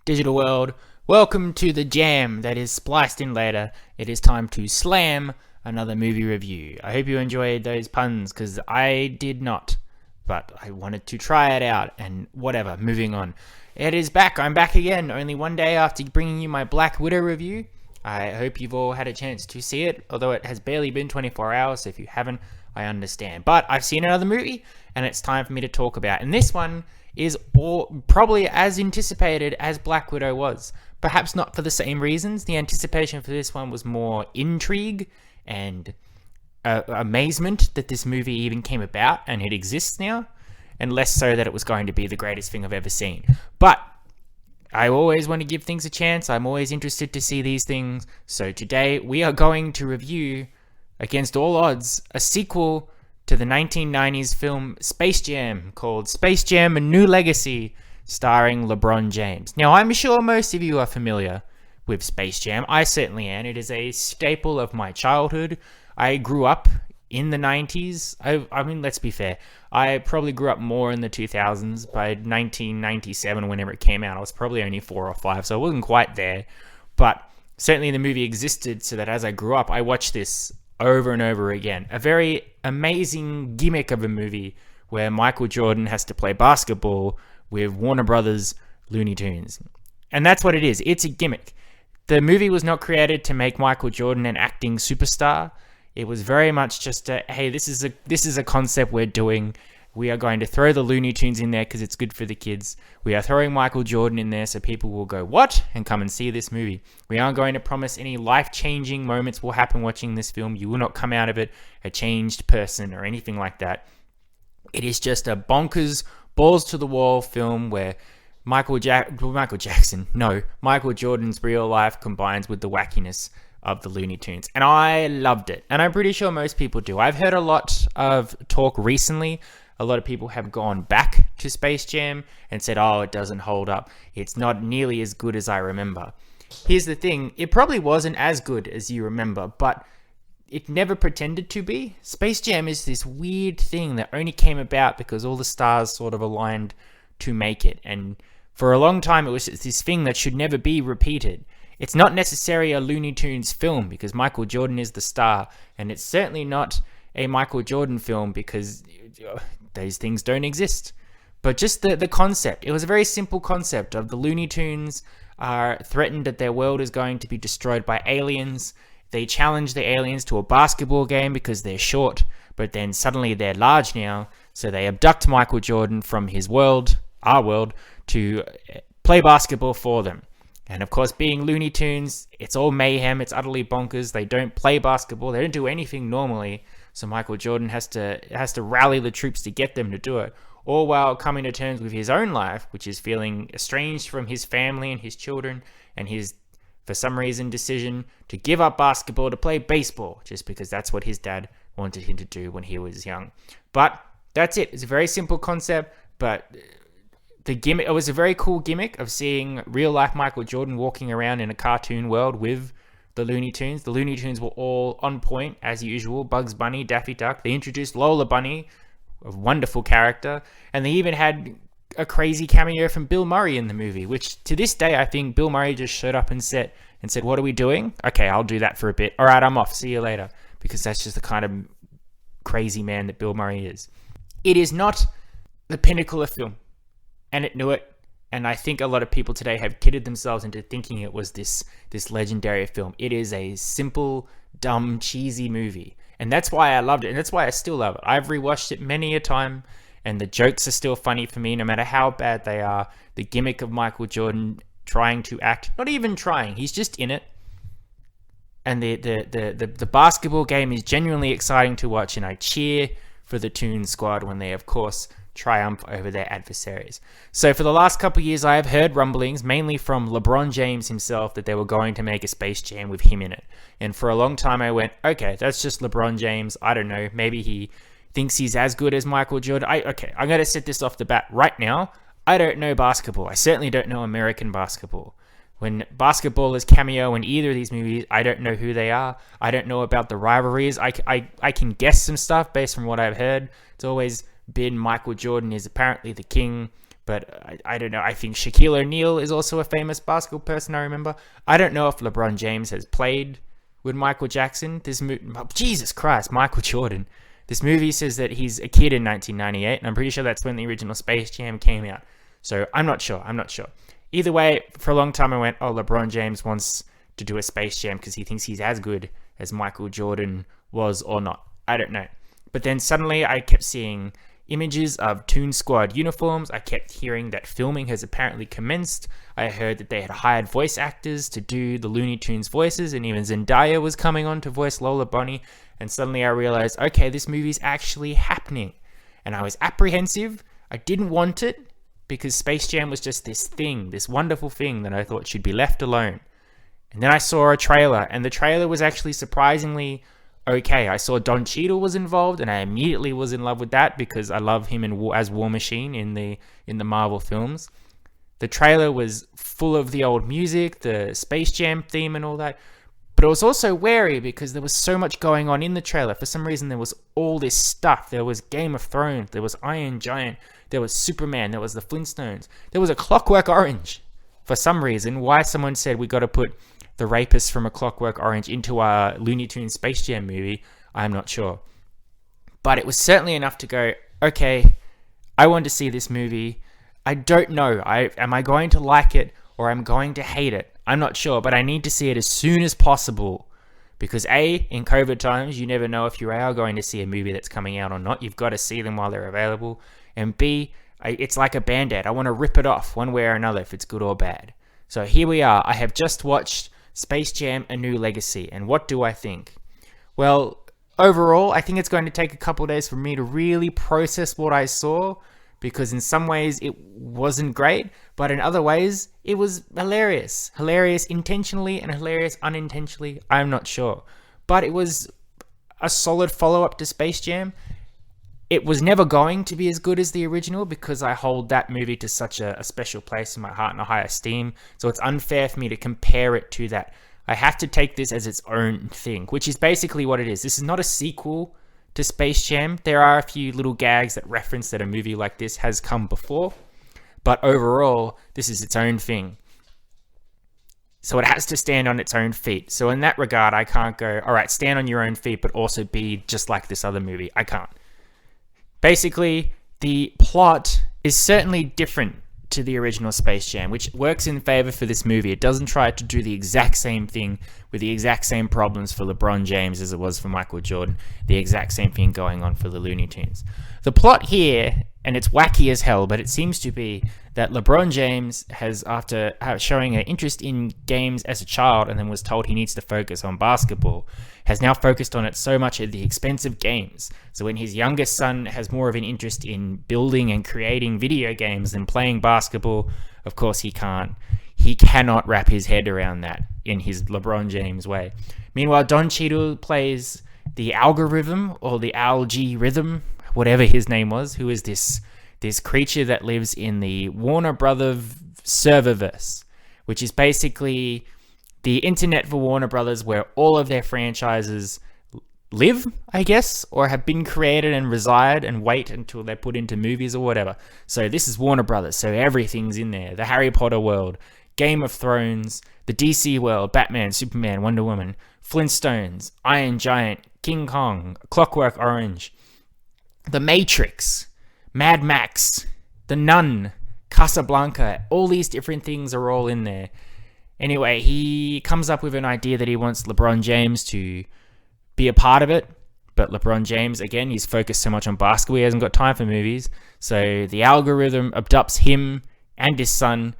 Digital world, welcome to the jam that is Spliced In Later. It is time to slam another movie review. I hope you enjoyed those puns, because I did not, but I wanted to try it out, and whatever, moving on. It is back, I'm back again, only one day after bringing you my Black Widow review. I hope you've all had a chance to see it, although it has barely been 24 hours, so if you haven't, I understand. But I've seen another movie, and it's time for me to talk about, and this one is probably as anticipated as Black Widow was. Perhaps not for the same reasons. The anticipation for this one was more intrigue and amazement that this movie even came about and it exists now, and less so that it was going to be the greatest thing I've ever seen. But I always want to give things a chance. I'm always interested to see these things. So today we are going to review, against all odds, a sequel to the 1990s film Space Jam, called Space Jam: A New Legacy, starring LeBron James. Now, I'm sure most of you are familiar with Space Jam. I certainly am. It is a staple of my childhood. I grew up in the 90s. I mean, let's be fair. I probably grew up more in the 2000s. By 1997, whenever it came out, I was probably only 4 or 5, so I wasn't quite there. But certainly the movie existed so that as I grew up, I watched this over and over again. A very amazing gimmick of a movie where Michael Jordan has to play basketball with Warner Brothers Looney Tunes. And that's what it is. It's a gimmick. The movie was not created to make Michael Jordan an acting superstar. It was very much just a, hey, this is a concept we're doing. We are going to throw the Looney Tunes in there because it's good for the kids. We are throwing Michael Jordan in there so people will go, what? And come and see this movie. We aren't going to promise any life-changing moments will happen watching this film. You will not come out of it a changed person or anything like that. It is just a bonkers, balls-to-the-wall film where Michael Jordan's real life combines with the wackiness of the Looney Tunes. And I loved it. And I'm pretty sure most people do. I've heard a lot of talk recently. A lot of people have gone back to Space Jam and said, oh, it doesn't hold up. It's not nearly as good as I remember. Here's the thing. It probably wasn't as good as you remember, but it never pretended to be. Space Jam is this weird thing that only came about because all the stars sort of aligned to make it. And for a long time, it was this thing that should never be repeated. It's not necessarily a Looney Tunes film because Michael Jordan is the star, and it's certainly not a Michael Jordan film because those things don't exist. But just the concept. It was a very simple concept of the Looney Tunes are threatened that their world is going to be destroyed by aliens. They challenge the aliens to a basketball game because they're short, but then suddenly they're large now, so they abduct Michael Jordan from his world, our world, to play basketball for them. And of course, being Looney Tunes, it's all mayhem, it's utterly bonkers. They don't play basketball, they don't do anything normally. So Michael Jordan has to rally the troops to get them to do it, all while coming to terms with his own life, which is feeling estranged from his family and his children, and his, for some reason, decision to give up basketball to play baseball, just because that's what his dad wanted him to do when he was young. But that's it. It's a very simple concept, but the gimmick, it was a very cool gimmick of seeing real life Michael Jordan walking around in a cartoon world with the Looney Tunes. The Looney Tunes were all on point as usual. Bugs Bunny, Daffy Duck. They introduced Lola Bunny, a wonderful character, and they even had a crazy cameo from Bill Murray in the movie, which to this day I think Bill Murray just showed up and said, what are we doing? Okay, I'll do that for a bit. All right, I'm off. See you later. Because that's just the kind of crazy man that Bill Murray is. It is not the pinnacle of film, and it knew it. And I think a lot of people today have kidded themselves into thinking it was this legendary film. It is a simple, dumb, cheesy movie. And that's why I loved it. And that's why I still love it. I've rewatched it many a time. And the jokes are still funny for me, no matter how bad they are. The gimmick of Michael Jordan trying to act, not even trying, he's just in it. And the basketball game is genuinely exciting to watch. And I cheer for the Toon Squad when they, of course, triumph over their adversaries. So for the last couple of years, I have heard rumblings, mainly from LeBron James himself, that they were going to make a Space Jam with him in it. And for a long time, I went, okay, that's just LeBron James. I don't know. Maybe he thinks he's as good as Michael Jordan. Okay, I'm going to set this off the bat right now. I don't know basketball. I certainly don't know American basketball. When basketballers cameo in either of these movies, I don't know who they are. I don't know about the rivalries. I can guess some stuff based from what I've heard. It's always been Michael Jordan is apparently the king, But I don't know. I think Shaquille O'Neal is also a famous basketball person, I remember. I don't know if LeBron James has played with Michael Jackson. Jesus Christ, Michael Jordan. This movie says that he's a kid in 1998, and I'm pretty sure that's when the original Space Jam came out. So I'm not sure. Either way, for a long time I went, oh, LeBron James wants to do a Space Jam because he thinks he's as good as Michael Jordan was or not. I don't know. But then suddenly I kept seeing images of Toon Squad uniforms. I kept hearing that filming has apparently commenced. I heard that they had hired voice actors to do the Looney Tunes voices, and even Zendaya was coming on to voice Lola Bunny. And suddenly I realized, okay, this movie's actually happening. And I was apprehensive. I didn't want it because Space Jam was just this thing, this wonderful thing that I thought should be left alone. And then I saw a trailer, and the trailer was actually surprisingly okay. I saw Don Cheadle was involved, and I immediately was in love with that because I love him as War Machine in the Marvel films. The trailer was full of the old music, the Space Jam theme and all that. But I was also wary because there was so much going on in the trailer. For some reason, there was all this stuff. There was Game of Thrones, there was Iron Giant, there was Superman, there was the Flintstones, there was a Clockwork Orange. For some reason, why someone said we got to put the rapist from A Clockwork Orange into our Looney Tunes Space Jam movie, I'm not sure. But it was certainly enough to go, okay, I want to see this movie. I don't know. Am I going to like it or I'm going to hate it? I'm not sure, but I need to see it as soon as possible. Because A, in COVID times, you never know if you are going to see a movie that's coming out or not. You've got to see them while they're available. And B, it's like a Band-Aid. I want to rip it off one way or another if it's good or bad. So here we are. I have just watched Space Jam: A New Legacy. And what do I think? Well, overall, I think it's going to take a couple of days for me to really process what I saw, because in some ways it wasn't great, but in other ways it was hilarious. Hilarious intentionally and hilarious unintentionally, I'm not sure. But it was a solid follow-up to Space Jam. It was never going to be as good as the original because I hold that movie to such a special place in my heart and a high esteem. So it's unfair for me to compare it to that. I have to take this as its own thing, which is basically what it is. This is not a sequel to Space Jam. There are a few little gags that reference that a movie like this has come before, but overall, this is its own thing. So it has to stand on its own feet. So in that regard, I can't go, all right, stand on your own feet, but also be just like this other movie. I can't. Basically, the plot is certainly different to the original Space Jam, which works in favor for this movie. It doesn't try to do the exact same thing with the exact same problems for LeBron James as it was for Michael Jordan, the exact same thing going on for the Looney Tunes. The plot here, and it's wacky as hell, but it seems to be that LeBron James has, after showing an interest in games as a child and then was told he needs to focus on basketball, has now focused on it so much at the expense of games. So when his youngest son has more of an interest in building and creating video games than playing basketball, of course he cannot wrap his head around that in his LeBron James way. Meanwhile, Don Cheadle plays the algorithm, or the algae rhythm, whatever his name was, who is this creature that lives in the Warner Brothers serververse, which is basically the internet for Warner Brothers, where all of their franchises live, I guess, or have been created and reside and wait until they're put into movies or whatever. So this is Warner Brothers, so everything's in there. The Harry Potter world, Game of Thrones, the DC world, Batman, Superman, Wonder Woman, Flintstones, Iron Giant, King Kong, Clockwork Orange, The Matrix, Mad Max, The Nun, Casablanca. All these different things are all in there. Anyway, he comes up with an idea that he wants LeBron James to be a part of it. But LeBron James, again, he's focused so much on basketball, he hasn't got time for movies. So the algorithm abducts him and his son,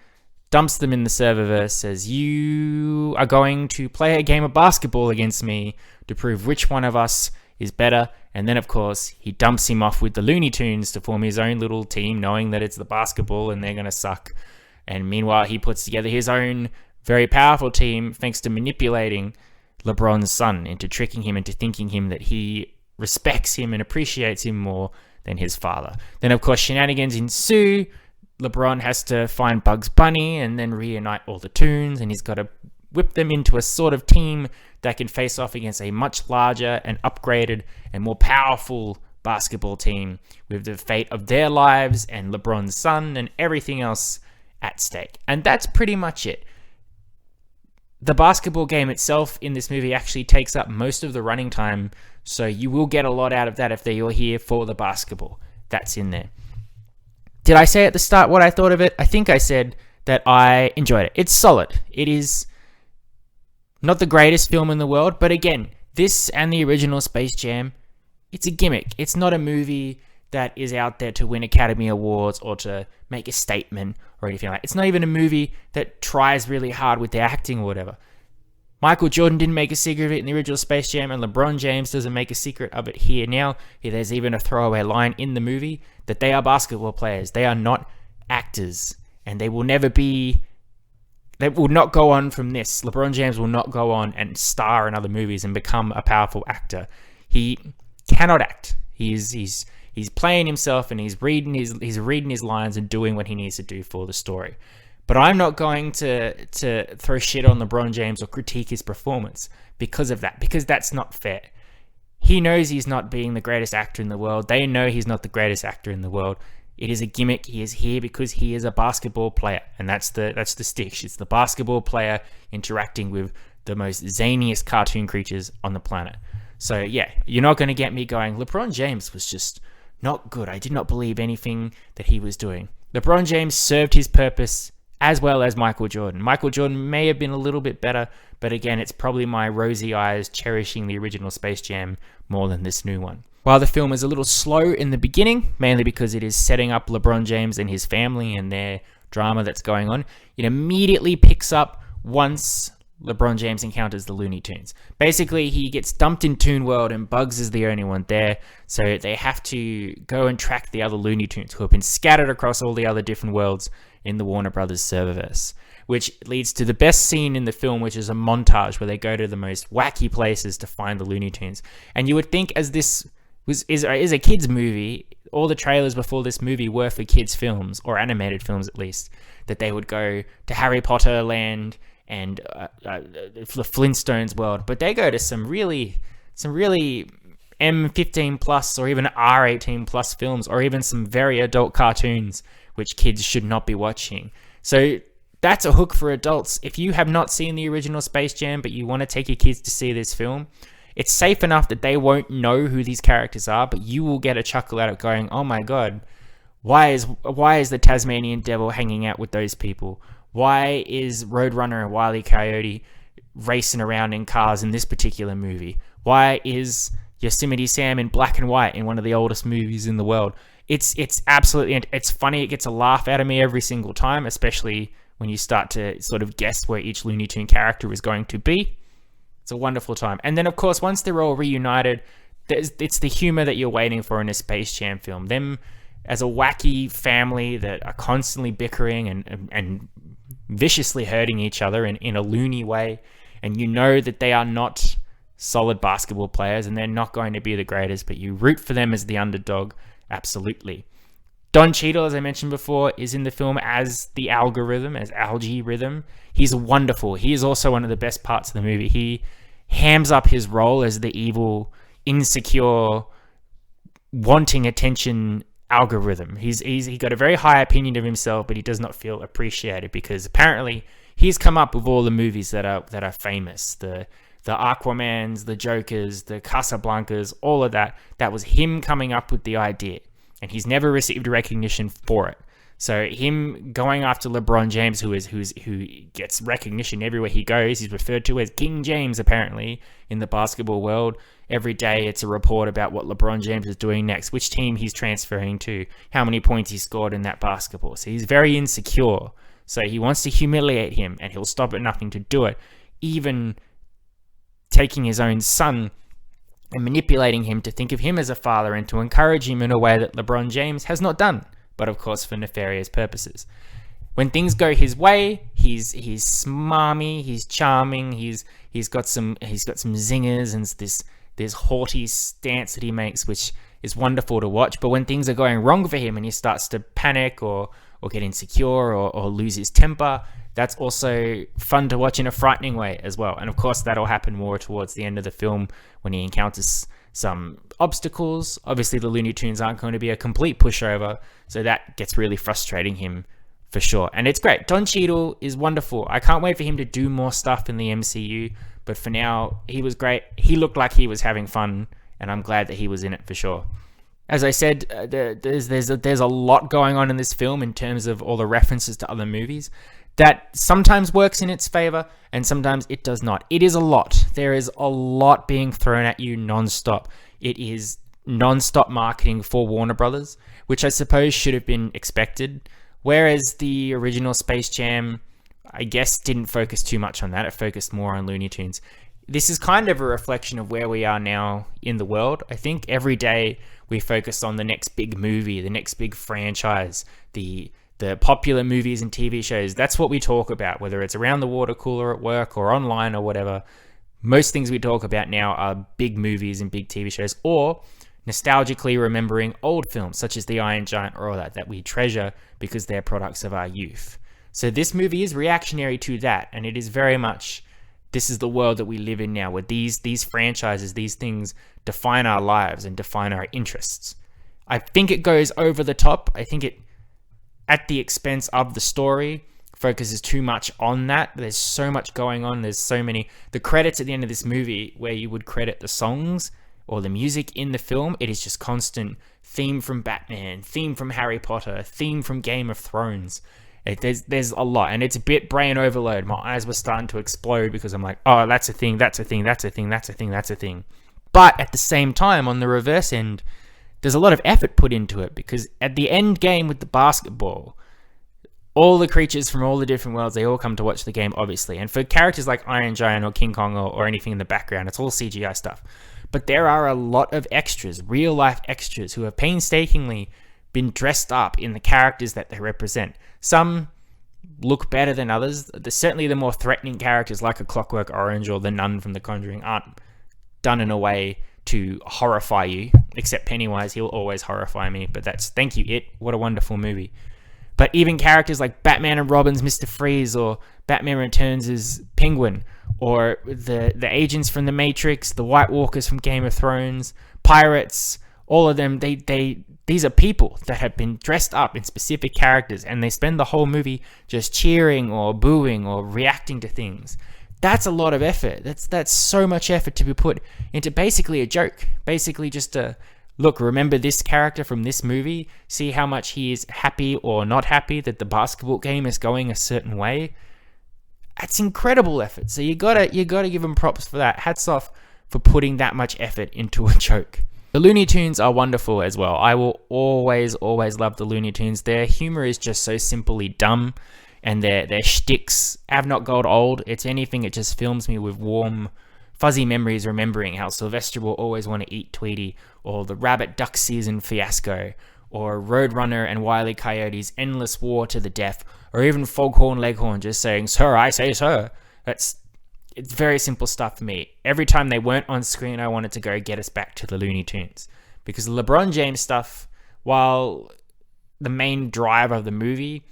dumps them in the serververse, says, you are going to play a game of basketball against me to prove which one of us is better. And then, of course, he dumps him off with the Looney Tunes to form his own little team, knowing that it's the basketball and they're going to suck. And meanwhile, he puts together his own very powerful team thanks to manipulating LeBron's son into tricking him into thinking him that he respects him and appreciates him more than his father. Then, of course, shenanigans ensue. LeBron has to find Bugs Bunny and then reunite all the Tunes, and he's got to whip them into a sort of team that can face off against a much larger and upgraded and more powerful basketball team with the fate of their lives and LeBron's son and everything else at stake. And that's pretty much it. The basketball game itself in this movie actually takes up most of the running time, so you will get a lot out of that if you're here for the basketball. That's in there. Did I say at the start what I thought of it? I think I said that I enjoyed it. It's solid. It is not the greatest film in the world, but again, this and the original Space Jam, it's a gimmick. It's not a movie that is out there to win Academy Awards or to make a statement or anything like that. It's not even a movie that tries really hard with the acting or whatever. Michael Jordan didn't make a secret of it in the original Space Jam, and LeBron James doesn't make a secret of it here now. There's even a throwaway line in the movie that they are basketball players. They are not actors, and they will never be... They will not go on from this. LeBron James will not go on and star in other movies and become a powerful actor. He cannot act. He's playing himself, and he's reading his lines and doing what he needs to do for the story. But I'm not going to throw shit on LeBron James or critique his performance because of that, because that's not fair. He knows he's not being the greatest actor in the world. They know he's not the greatest actor in the world. It is a gimmick. He is here because he is a basketball player, and that's the stitch. It's the basketball player interacting with the most zaniest cartoon creatures on the planet. So yeah, you're not going to get me going, LeBron James was just not good. I did not believe anything that he was doing. LeBron James served his purpose as well as Michael Jordan. Michael Jordan may have been a little bit better, but again, it's probably my rosy eyes cherishing the original Space Jam more than this new one. While the film is a little slow in the beginning, mainly because it is setting up LeBron James and his family and their drama that's going on, it immediately picks up once LeBron James encounters the Looney Tunes. Basically, he gets dumped in Toon World and Bugs is the only one there, so they have to go and track the other Looney Tunes who have been scattered across all the other different worlds in the Warner Brothers serververse, which leads to the best scene in the film, which is a montage where they go to the most wacky places to find the Looney Tunes. And you would think, as this is a kids movie, all the trailers before this movie were for kids films, or animated films at least, that they would go to Harry Potter land and the Flintstones world, but they go to some really M15 plus or even R18 plus films, or even some very adult cartoons which kids should not be watching. So that's a hook for adults. If you have not seen the original Space Jam but you want to take your kids to see this film, it's safe enough that they won't know who these characters are, but you will get a chuckle out of going, oh my god, why is the Tasmanian Devil hanging out with those people? Why is Roadrunner and Wile E. Coyote racing around in cars in this particular movie? Why is Yosemite Sam in black and white in one of the oldest movies in the world? It's absolutely, it's funny. It gets a laugh out of me every single time, especially when you start to sort of guess where each Looney Tune character is going to be. It's a wonderful time. And then, of course, once they're all reunited, it's the humor that you're waiting for in a Space Jam film. Them as a wacky family that are constantly bickering and viciously hurting each other in a loony way. And you know that they are not solid basketball players and they're not going to be the greatest, but you root for them as the underdog. Absolutely. Don Cheadle, as I mentioned before, is in the film as the algae rhythm. He's wonderful. He is also one of the best parts of the movie. He hams up his role as the evil, insecure, wanting attention algorithm. He got a very high opinion of himself, but he does not feel appreciated because apparently he's come up with all the movies that are famous. The Aquamans, the Jokers, the Casablancas, all of that. That was him coming up with the idea, and he's never received recognition for it. So him going after LeBron James, who gets recognition everywhere he goes, he's referred to as King James apparently in the basketball world. Every day it's a report about what LeBron James is doing next, which team he's transferring to, how many points he scored in that basketball. So he's very insecure. So he wants to humiliate him, and he'll stop at nothing to do it, even taking his own son and manipulating him to think of him as a father and to encourage him in a way that LeBron James has not done, but of course for nefarious purposes. When things go his way, he's smarmy, he's charming, he's got some zingers and this haughty stance that he makes, which is wonderful to watch. But when things are going wrong for him and he starts to panic or get insecure or lose his temper, that's also fun to watch in a frightening way as well. And of course, that'll happen more towards the end of the film when he encounters some obstacles. Obviously, the Looney Tunes aren't going to be a complete pushover, so that gets really frustrating him for sure. And it's great. Don Cheadle is wonderful. I can't wait for him to do more stuff in the MCU, but for now, he was great. He looked like he was having fun, and I'm glad that he was in it for sure. As I said, there's a lot going on in this film in terms of all the references to other movies that sometimes works in its favor and sometimes it does not. It is a lot. There is a lot being thrown at you non-stop. It is non-stop marketing for Warner Brothers, which I suppose should have been expected. Whereas the original Space Jam, I guess, didn't focus too much on that. It focused more on Looney Tunes. This is kind of a reflection of where we are now in the world. I think every day we focus on the next big movie, the next big franchise, the popular movies and TV shows. That's what we talk about, whether it's around the water cooler at work or online or whatever. Most things we talk about now are big movies and big TV shows, or nostalgically remembering old films such as The Iron Giant or all that we treasure because they're products of our youth. So this movie is reactionary to that, and it is very much, this is the world that we live in now, where these franchises, these things define our lives and define our interests. I think it goes over the top. I think it, at the expense of the story, focuses too much on that. There's so much going on. There's so many, the credits at the end of this movie where you would credit the songs or the music in the film, it is just constant theme from Batman, theme from Harry Potter, theme from Game of Thrones. There's a lot, and it's a bit brain overload. My eyes were starting to explode because I'm like, oh, that's a thing, that's a thing, that's a thing, that's a thing, that's a thing. But at the same time, on the reverse end, there's a lot of effort put into it, because at the end game with the basketball, all the creatures from all the different worlds, they all come to watch the game, obviously. And for characters like Iron Giant or King Kong or anything in the background, it's all CGI stuff. But there are a lot of extras, real-life extras, who have painstakingly been dressed up in the characters that they represent. Some look better than others. Certainly the more threatening characters like a Clockwork Orange or the Nun from The Conjuring aren't done in a way to horrify you, except Pennywise, he'll always horrify me, but that's, thank you, It. What a wonderful movie. But even characters like Batman and Robin's Mr. Freeze, or Batman Returns' Penguin, or the agents from The Matrix, the White Walkers from Game of Thrones, pirates, all of them, these are people that have been dressed up in specific characters, and they spend the whole movie just cheering or booing or reacting to things. That's a lot of effort. That's so much effort to be put into basically a joke. Basically just a, look, remember this character from this movie? See how much he is happy or not happy that the basketball game is going a certain way? That's incredible effort. So you gotta give them props for that. Hats off for putting that much effort into a joke. The Looney Tunes are wonderful as well. I will always love the Looney Tunes. Their humor is just so simply dumb, and their shticks have not got old. It's anything, it just fills me with warm, fuzzy memories, remembering how Sylvester will always want to eat Tweety, or the Rabbit Duck Season fiasco, or Roadrunner and Wile E. Coyote's endless war to the death, or even Foghorn Leghorn just saying, "Sir, I say sir." It's very simple stuff for me. Every time they weren't on screen, I wanted to go get us back to the Looney Tunes. Because the LeBron James stuff, while the main drive of the movie,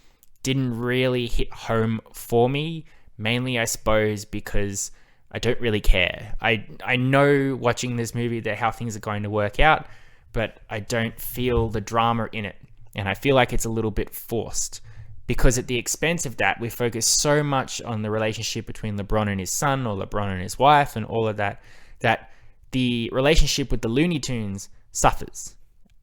didn't really hit home for me. Mainly, I suppose, because I don't really care. I know watching this movie that how things are going to work out, but I don't feel the drama in it. And I feel like it's a little bit forced. Because at the expense of that, we focus so much on the relationship between LeBron and his son, or LeBron and his wife, and all of that, that the relationship with the Looney Tunes suffers.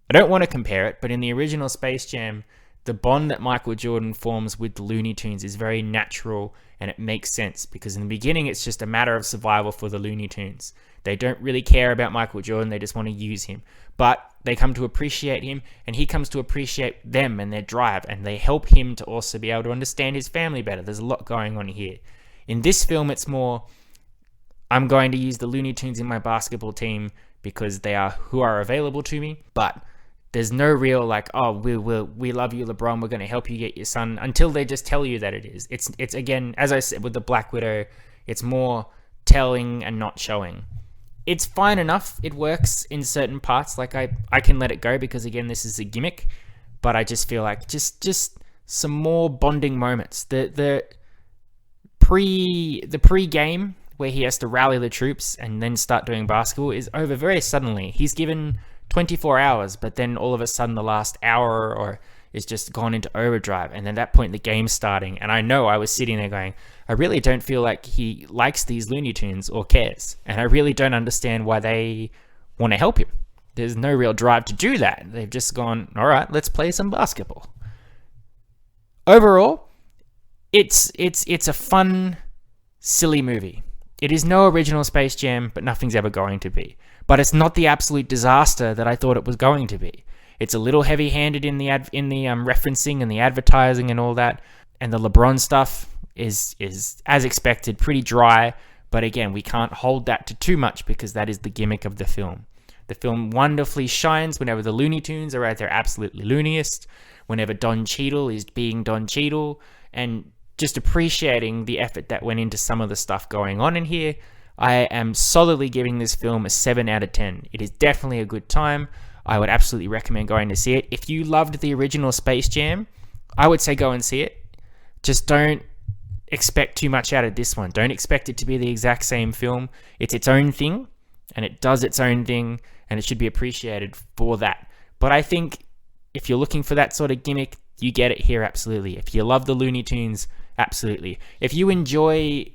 I don't want to compare it, but in the original Space Jam, the bond that Michael Jordan forms with the Looney Tunes is very natural, and it makes sense, because in the beginning, it's just a matter of survival for the Looney Tunes. They don't really care about Michael Jordan, they just want to use him. But they come to appreciate him, and he comes to appreciate them and their drive, and they help him to also be able to understand his family better. There's a lot going on here. In this film, it's more, I'm going to use the Looney Tunes in my basketball team because they are who are available to me, but there's no real like, oh, we love you, LeBron, we're going to help you get your son, until they just tell you that it is. It's again, as I said with the Black Widow, it's more telling and not showing. It's fine enough. It works in certain parts. Like I can let it go because again, this is a gimmick, but I just feel like just some more bonding moments. The pre-game where he has to rally the troops and then start doing basketball is over very suddenly. He's given 24 hours, but then all of a sudden the last hour or is just gone into overdrive. And then at that point, the game's starting. And I know I was sitting there going, I really don't feel like he likes these Looney Tunes or cares. And I really don't understand why they want to help him. There's no real drive to do that. They've just gone, all right, let's play some basketball. Overall, it's a fun, silly movie. It is no original Space Jam, but nothing's ever going to be. But it's not the absolute disaster that I thought it was going to be. It's a little heavy-handed in the referencing and the advertising and all that. And the LeBron stuff is as expected, pretty dry. But again, we can't hold that to too much because that is the gimmick of the film. The film wonderfully shines whenever the Looney Tunes are at their absolutely looniest, whenever Don Cheadle is being Don Cheadle, and just appreciating the effort that went into some of the stuff going on in here. I am solidly giving this film a 7 out of 10. It is definitely a good time. I would absolutely recommend going to see it. If you loved the original Space Jam, I would say go and see it. Just don't expect too much out of this one. Don't expect it to be the exact same film. It's its own thing, and it does its own thing, and it should be appreciated for that. But I think if you're looking for that sort of gimmick, you get it here, absolutely. If you love the Looney Tunes, absolutely. If you enjoy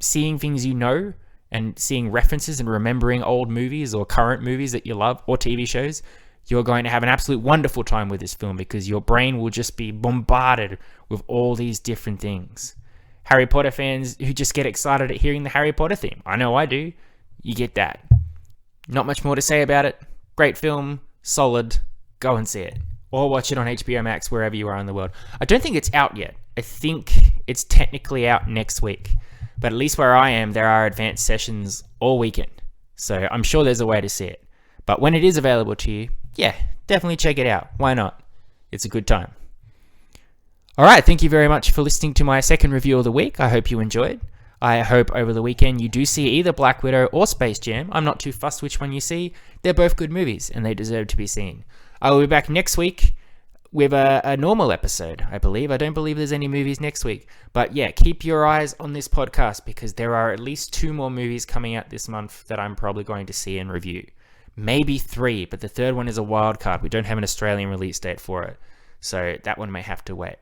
seeing things you know, and seeing references and remembering old movies or current movies that you love or TV shows, you're going to have an absolute wonderful time with this film because your brain will just be bombarded with all these different things. Harry Potter fans who just get excited at hearing the Harry Potter theme. I know I do. You get that. Not much more to say about it. Great film. Solid. Go and see it. Or watch it on HBO Max wherever you are in the world. I don't think it's out yet. I think it's technically out next week. But at least where I am, there are advanced sessions all weekend. So I'm sure there's a way to see it. But when it is available to you, yeah, definitely check it out. Why not? It's a good time. All right, thank you very much for listening to my second review of the week. I hope you enjoyed. I hope over the weekend you do see either Black Widow or Space Jam. I'm not too fussed which one you see. They're both good movies and they deserve to be seen. I will be back next week with a normal episode, I believe. I don't believe there's any movies next week. But yeah, keep your eyes on this podcast because there are at least 2 more movies coming out this month that I'm probably going to see and review. Maybe 3, but the third one is a wild card. We don't have an Australian release date for it. So that one may have to wait.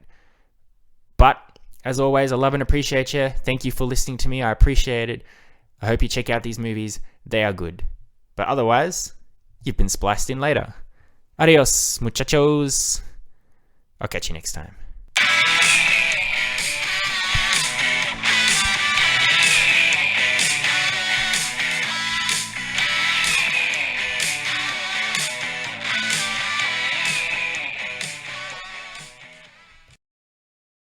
But as always, I love and appreciate you. Thank you for listening to me. I appreciate it. I hope you check out these movies. They are good. But otherwise, you've been spliced in later. Adios, muchachos. I'll catch you next time.